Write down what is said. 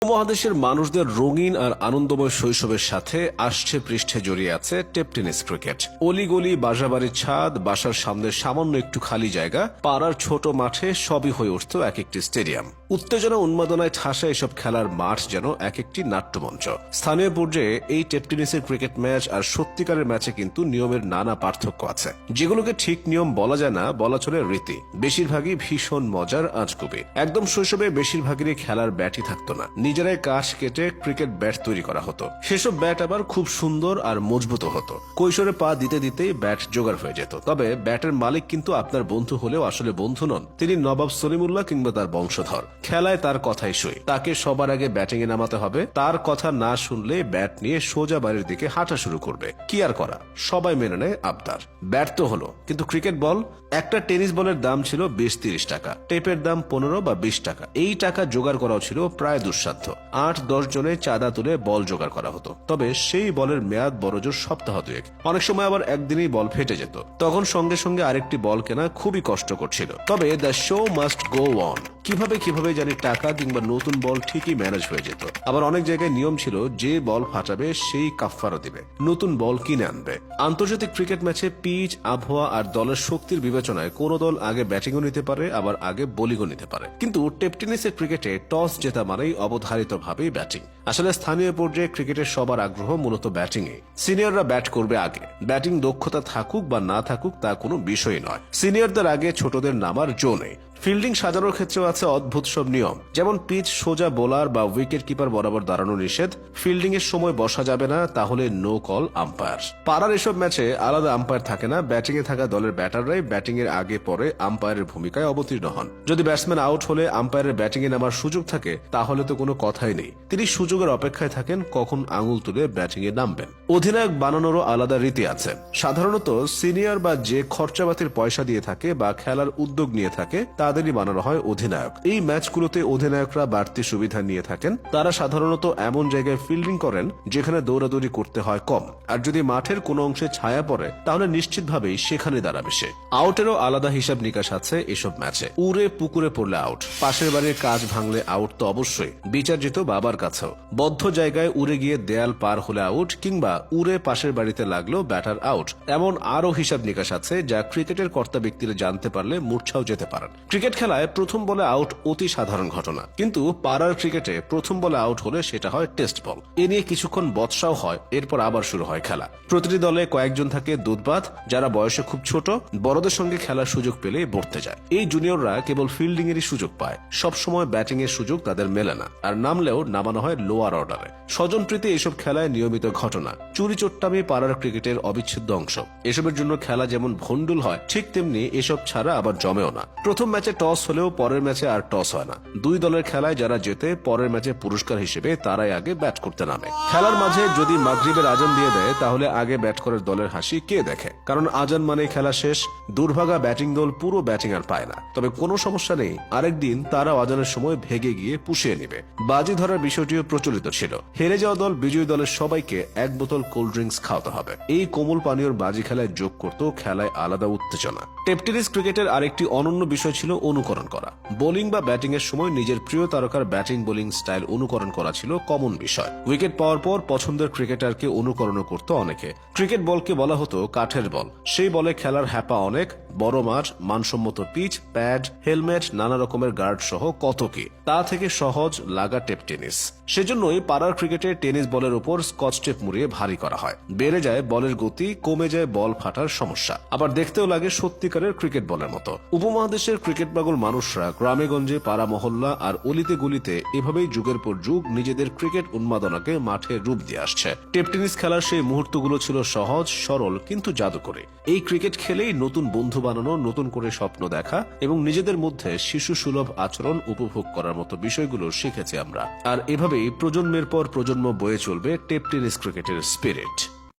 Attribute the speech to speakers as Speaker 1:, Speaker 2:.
Speaker 1: উপমহাদেশের মানুষদের রঙিন আর আনন্দময় শৈশবের সাথে আষ্ঠে পৃষ্ঠে জড়িয়ে আছে টেপ টেনিস ক্রিকেট। অলিগলি, বাসাবাড়ির ছাদ, বাসার সামনে সামান্য একটু খালি জায়গা, পাড়ার ছোট মাঠে সবই হয়ে উঠত এক একটি স্টেডিয়াম। উত্তেজনা উন্মাদনায় ঠাসা এসব খেলার মাঠ যেন এক একটি নাট্যমঞ্চ। স্থানীয় পর্যায়ে এই টেপ টেনিসের ক্রিকেট ম্যাচ আর সত্যিকারের ম্যাচে কিন্তু নিয়মের নানা পার্থক্য আছে, যেগুলোকে ঠিক নিয়ম বলা যায় না, বলা চলে রীতি। বেশিরভাগই ভীষণ মজার আজগুবি। একদম শৈশবে বেশিরভাগেরই খেলার ব্যাটই থাকতো না, নিজেরাই কাঠ কেটে ক্রিকেট ব্যাট তৈরি করা হতো। সেসব ব্যাট আবার খুব সুন্দর আর মজবুত হতো। কৈশোরে পা দিতে দিতেই ব্যাট জোগাড় হয়ে যেত। তবে ব্যাটের মালিক কিন্তু আপনার বন্ধু হলেও আসলে বন্ধু নন, তিনি নবাব সলিমুল্লাহ কিংবা তার বংশধর। খেলায় তার কথাই সই, তাকে সবার আগে ব্যাটিং এ নামাতে হবে। তার কথা না শুনলে ব্যাট নিয়ে সোজা বাড়ির দিকে হাঁটা শুরু করবে। কি আর করা, সবাই মেনে নেয় আবদার। ব্যাট তো হলো, কিন্তু ক্রিকেট বল? একটা টেনিস বলের দাম ছিল 20-30 টাকা, টেপের দাম 15 বা 20 টাকা। এই টাকা জোগাড় করাও ছিল প্রায় দুঃসাধ্য। 8-10 জনে চাঁদা তুলে বল জোগাড় করা হতো। তবে সেই বলের মেয়াদ বড়জোর সপ্তাহ দুয়েক, অনেক সময় আবার একদিনেই বল ফেটে যেত। তখন সঙ্গে সঙ্গে আরেকটি বল কেনা খুবই কষ্টকর ছিল। তবে the show must go on. কিভাবে জানি টাকা কিংবা নতুন বল ঠিকই ম্যানেজ হয়ে যেত। আবার অনেক জায়গায় নিয়ম ছিল, যে বল ফাটাবে সেই কাফফারা দিবে, নতুন বল কিনে আনবে। আন্তর্জাতিক ক্রিকেট ম্যাচে পিচ, আবহাওয়া আর দলের শক্তির বিবেচনায় কোন দল আগে ব্যাটিংও নিতে পারে, আবার আগে বোলিংও নিতে পারে। কিন্তু টেপ টেনিসের ক্রিকেটে টস জেতা মানেই অবধারিতভাবেই ব্যাটিং। আসলে স্থানীয় পর্যায়ে ক্রিকেটের সবার আগ্রহ মূলত ব্যাটিং এ। সিনিয়ররা ব্যাট করবে আগে। ব্যাটিং দক্ষতা থাকুক বা না থাকুক তা কোনো বিষয় নয়। সিনিয়রদের আগে ছোটদের নামার জো নেই। ফিল্ডিং সাজানোর ক্ষেত্রেও আছে অদ্ভুত সব নিয়ম, যেমন পিচ সোজা বোলার বা উইকেট কিপার বরাবর দাঁড়ানো নিষেধ। ফিল্ডিং এর সময় বসা যাবে না, তাহলে নো কল আম্পায়ার। পাড়ার এসব ম্যাচে আলাদা আম্পায়ার থাকে না, ব্যাটিং এ থাকা দলের ব্যাটাররাই ব্যাটিং এর আগে পরে আম্পায়ারের ভূমিকায় অবতীর্ণ হন। যদি ব্যাটসম্যান আউট হলে আম্পায়ারের ব্যাটিং এ নামার সুযোগ থাকে, তাহলে তো কোনো কথাই নেই, তিনি সুযোগের অপেক্ষায় থাকেন কখন আঙুল তুলে ব্যাটিং এ নামবেন। অধিনায়ক বানানোরও আলাদা রীতি আছে। সাধারণত সিনিয়র বা যে খরচাপাতির পয়সা দিয়ে থাকে বা খেলার উদ্যোগ নিয়ে থাকে, তাদেরই বানানো হয় অধিনায়ক। এই ম্যাচগুলোতে অধিনায়করা বাড়তি সুবিধা নিয়ে থাকেন। তারা সাধারণত এমন জায়গায় ফিল্ডিং করেন যেখানে দৌড়াদৌড়ি করতে হয় কম, আর যদি মাঠের কোনো অংশে ছায়া পড়ে তাহলে নিশ্চিতভাবেই সেখানে দাঁড়াবে সে। আউটেরও আলাদা হিসাব নিকাশ আছে এসব ম্যাচে। উড়ে পুকুরে পড়লে আউট, পাশের বাড়ির কাজ ভাঙলে আউট তো অবশ্যই, বিচার যেত বাবার কাছেও। বদ্ধ জায়গায় উড়ে গিয়ে দেয়াল পার হলে আউট, কিংবা উড়ে পাশের বাড়িতে লাগলো ব্যাটার আউট। এমন আরো হিসাব নিকাশ আছে যা ক্রিকেটের কর্তা ব্যক্তিরা জানতে পারলে মূর্ছাও যেতে পারেন। ক্রিকেট খেলায় প্রথম বলে আউট অতি সাধারণ ঘটনা, কিন্তু পাড়ার ক্রিকেটে প্রথম বলে আউট হলে সেটা হয় টেস্ট বল। এ নিয়ে কিছুক্ষণ বচসাও হয়, এরপর আবার শুরু হয় খেলা। প্রতিটি দলে কয়েকজন থাকে দুধবাত, যারা বয়সে খুব ছোট, বড়দের সঙ্গে খেলার সুযোগ পেলে বর্তে যায়। এই জুনিয়ররা কেবল ফিল্ডিং এরই সুযোগ পায়, সবসময় ব্যাটিং এর সুযোগ তাদের মেলে না, আর নামলেও নামানো হয় লোয়ার অর্ডারে। স্বজনপ্রীতি এইসব খেলায় নিয়মিত ঘটনা। চুরি চোট্টামি পাড়ার ক্রিকেটের অবিচ্ছেদ্য অংশ। এসবের জন্য খেলা যেমন ভন্ডুল হয়, ঠিক তেমনি এসব ছাড়া আবার জমেও না। প্রথম ম্যাচে টস হলেও পরের ম্যাচে আর টস হয় না। দুই দলের খেলায় যারা জেতে, পরের ম্যাচে পুরস্কার হিসেবে তারাই আগে ব্যাট করতে নামে। খেলার মাঝে যদি মাগরিবের আজান দিয়ে দেয়, তাহলে আগে ব্যাট করার দলের হাসি কে দেখে, কারণ আজান মানে খেলা শেষ। দুর্ভাগা ব্যাটিং দল পুরো ব্যাটিং আর পায় না। তবে কোনো সমস্যা নেই, আরেকদিন তারা আজানের সময় ভেগে গিয়ে পুষিয়ে নেবে। বাজি ধরার বিষয়টিও প্রচলিত ছিল। হেরে যাওয়া দল বিজয়ী দলের সবাইকে 1 বোতল কোল্ড ড্রিঙ্কস খাওয়াতে হবে। এই কোমল পানীয়র বাজি খেলায় যোগ করত খেলায় আলাদা উত্তেজনা। টেপ টেনিস ক্রিকেটের আরেকটি অনন্য বিষয় ছিল অনুকরণ করা। বোলিং বা ব্যাটিং এর সময় নিজের প্রিয় তারকার ব্যাটিং বোলিং স্টাইল অনুকরণ করা ছিল কমন বিষয়। উইকেট পাওয়ার পর পছন্দের ক্রিকেটারকে অনুকরণ করত অনেকে। ক্রিকেট বলকে বলা হতো কাঠের বল। সেই বলে খেলার হ্যাপা অনেক। বড় মাঠ, মানসম্মত পিচ, প্যাড, হেলমেট, নানা রকমের গার্ড সহ কত কি। তা থেকে সহজ লাগা টেপ টেনিস। সেজন্যই পাড়ার ক্রিকেটে টেনিস বলের উপর স্কচ টেপ মুড়িয়ে ভারী করা হয়। বেড়ে যায় বলের গতি, কমে যায় বল ফাটার সমস্যা, আবার দেখতেও লাগে সত্যিকারের ক্রিকেট বলের মতো। উপমহাদেশের ক্রিকেট পাগল মানুষরা গ্রামে গঞ্জে, পাড়া মহল্লা আর অলিতে গলিতে এভাবেই যুগের পর যুগ নিজেদের ক্রিকেট উন্মাদনাকে মাঠে রূপ দিয়ে আসছে। টেপ টেনিস খেলার সেই মুহূর্তগুলো ছিল সহজ, সরল, কিন্তু জাদুকরী। এই ক্রিকেট খেলেই নতুন বন্ধু বানানো, নতুন করে স্বপ্ন দেখা এবং নিজেদের মধ্যে শিশু সুলভ আচরণ উপভোগ করার মতো বিষয়গুলো শিখেছি আমরা। আর এভাবেই প্রজন্মের পর প্রজন্ম বয়ে চলবে টেপ টেনিস ক্রিকেটের স্পিরিট।